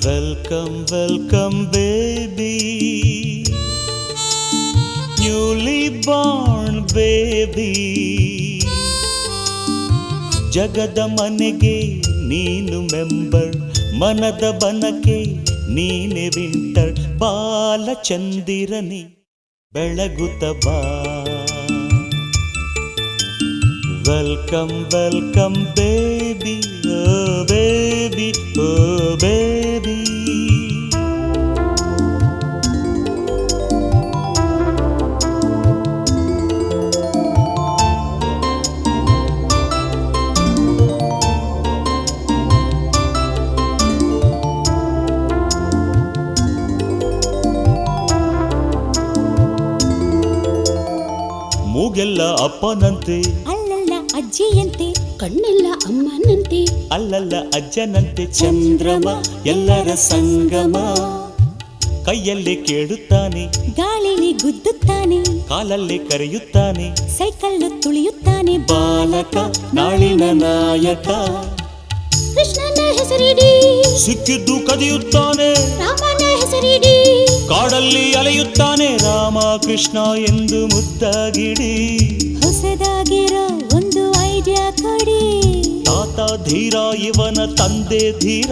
Welcome, welcome baby, newly born baby. ಜಗದ ಮನೆಗೆ ನೀನು ಮೆಂಬರ್, ಮನದ ಬನಕೆ ನೀನೆ ವಿಂಟರ್. ಬಾಲಚಂದಿರನಿ ಬೆಳಗುತ್ತ ಬಾ. Welcome welcome baby, oh baby, oh baby. ಮೂಗೆಲ್ಲ ಅಪ್ಪನಂತೆ, ಅಲ್ಲಲ್ಲ ಅಜ್ಜಿಯಂತೆ, ಕಣ್ಣೆಲ್ಲ ಅಮ್ಮನಂತೆ, ಅಲ್ಲಲ್ಲ ಅಜ್ಜನಂತೆ. ಚಂದ್ರಮ ಎಲ್ಲರ ಸಂಗಮ, ಕೈಯಲ್ಲೇ ಕೇಳುತ್ತಾನೆ, ಗಾಳಿಲಿ ಗುದ್ದುತ್ತಾನೆ, ಕಾಲಲ್ಲೇ ಕರೆಯುತ್ತಾನೆ, ಸೈಕಲ್ಲು ತುಳಿಯುತ್ತಾನೆ. ಬಾಲಕ ನಾಳಿನ ನಾಯಕ, ಕೃಷ್ಣನ ಹೆಸರಿಡಿ, ಸಿಕ್ಕಿದ್ದು ಕದಿಯುತ್ತಾನೆ, ರಾಮನ ಹೆಸರಿಡಿ, ಕಾಡಲ್ಲಿ ಅಲೆಯುತ್ತಾನೆ. ರಾಮ ಕೃಷ್ಣ ಎಂದು ಮುದ್ದಾಗಿಡಿ, ಹೊಸದಾಗಿರೋ ಒಂದು ಐಡಿಯಾ ಕೊಡಿ. ತಾತ ಧೀರ, ಇವನ ತಂದೆ ಧೀರ.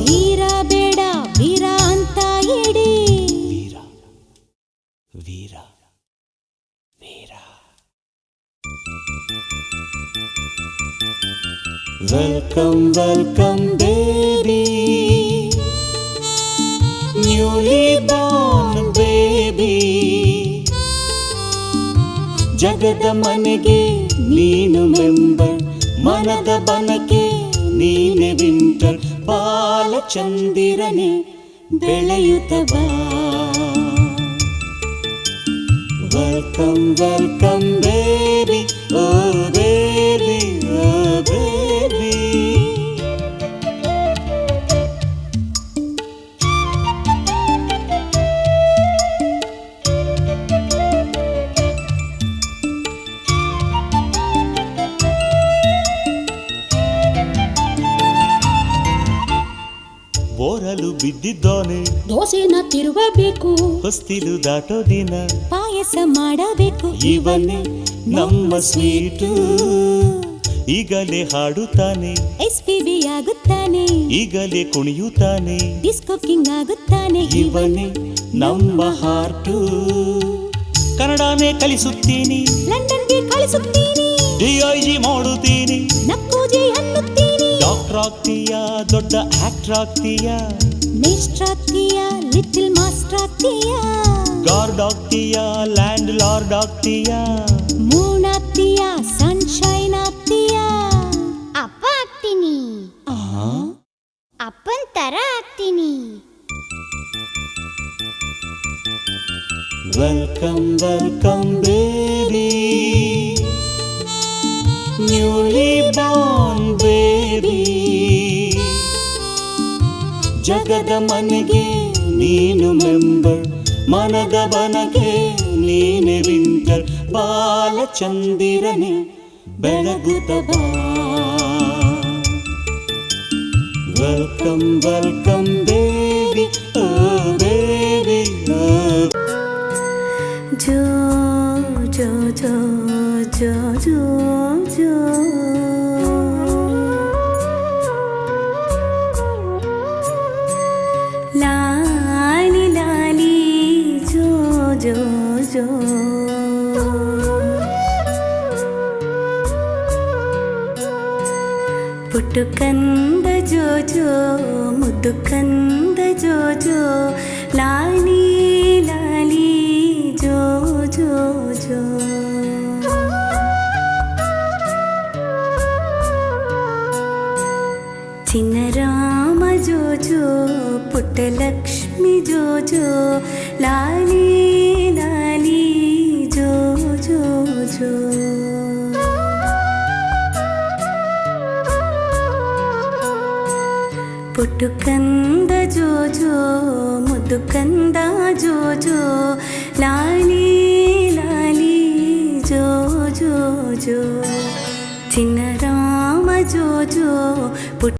ಧೀರ ಬೇಡ ವೀರ ಅಂತ ಹೇಳಿ. Veera Veera Veera. Welcome welcome baby, newly born baby. ಜಗದ ಮನೆಗೆ ನೀನು ಮೆಂಬರ್, ಮನದ ಬನಕೆ ನೀನೆ ವಿಂಟರ್. ಬಾಲಚಂದಿರನೆ ಬೆಳೆಯುತ್ತ ಬಾ. Welcome welcome baby, oh baby, oh baby. ಬೋರಲು ಬಿದ್ದಿದ್ದಾನೆ, ದೋಸೆನ ತಿರುವಬೇಕು, ಹೊಸ್ತಿಲು ದಾಟೋ ದಿನ ಪಾಯಸ ಮಾಡಬೇಕು. ಇವನೇ ನಮ್ಮ ಸ್ವೀಟು, ಈಗಲೇ ಹಾಡುತ್ತಾನೆ, SPB ಆಗುತ್ತಾನೆ, ಈಗಲೇ ಕುಣಿಯುತ್ತಾನೆ, ಡಿಸ್ಕೋ ಕಿಂಗ್ ಆಗುತ್ತಾನೆ. ಇವನೇ ನಮ್ಮ ಹಾರ್ಟು. ಕನ್ನಡನೇ ಕಲಿಸುತ್ತೀನಿ, ಲಂಡನ್ಗೆ ಕಳಿಸುತ್ತೀನಿ, DIG ಮಾಡುತ್ತೀನಿ. ನಕ್ಕೂಜಿ ಅನ್ನುತ್ತೀನಿ. ಡಾಕ್ಟರ್ ಆಗ್ತೀಯಾ, ದೊಡ್ಡ ಆಕ್ಟರ್ ಆಗ್ತೀಯಾ, ಮೇಸ್ಟ್ರ್ ಆಗ್ತೀಯಾ, ಲಿಟಲ್ ಮಾಸ್ಟರ್ ಆಗ್ತೀಯಾ, ಗಾರ್ಡ್ ಆಗ್ತೀಯಾ, ಲ್ಯಾಂಡ್ ಲಾರ್ಡ್ ಆಗ್ತೀಯಾ, ಮೂನ್ ಆಗ್ತೀಯಾ, ಸನ್ಶೈನ್ ಆಗ್ತೀಯಾ. ಅಪ್ಪ ಆಗ್ತೀನಿ, ಅಪ್ಪನ್ ತರ ಆಗ್ತೀನಿ. Welcome welcome baby, newly born baby. ಜಗದ ಮನೆಗೆ ನೀನು ಮೆಂಬರ್, ಮನದ ಬನಗೆ ನೀನೆ ವಿಂಟರ್. ಬಾಲಚಂದಿರನೆ ಬೆಳಗುತ್ತ ಬಾ. Welcome welcome baby, oh baby, oh. ಜೋ ಜೋ ಜೋ ಜೋ ಜೋ ಜೋ. ಲಾಲಿ ಲಾಲಿ ಜೋ ಜೋ ಜೋ. ಪುಟ್ಟು ಕಂದ ಜೋ ಜೋ, ಮುದ್ದು ಕಂದ ಜೋ ಜೋ. ಲಾಲಿ ಲಾಲಿ ಜೋ ಜೋ ಜೋ. ಚಿನ್ನರಾಮ ಜೋ ಜೋ, ಪುಟ್ಟಲಕ್ಷ್ಮಿ ಜೋ ಜೋ. ಲಾಲಿ ಲಾಲಿ ಜೋ ಜೋ ಜೋ. ಪುಟ್ಟು ಕಂದ ಜೋ ಜೋ, ಮುದ್ದು ಕಂದ ಜೋ ಜೋ. ಲಾಲಿ ಲಾಲಿ ಜೋ ಜೋ ಜೋ. ಚಿನ್ನರಾಮ ಜೋ ಜೋ.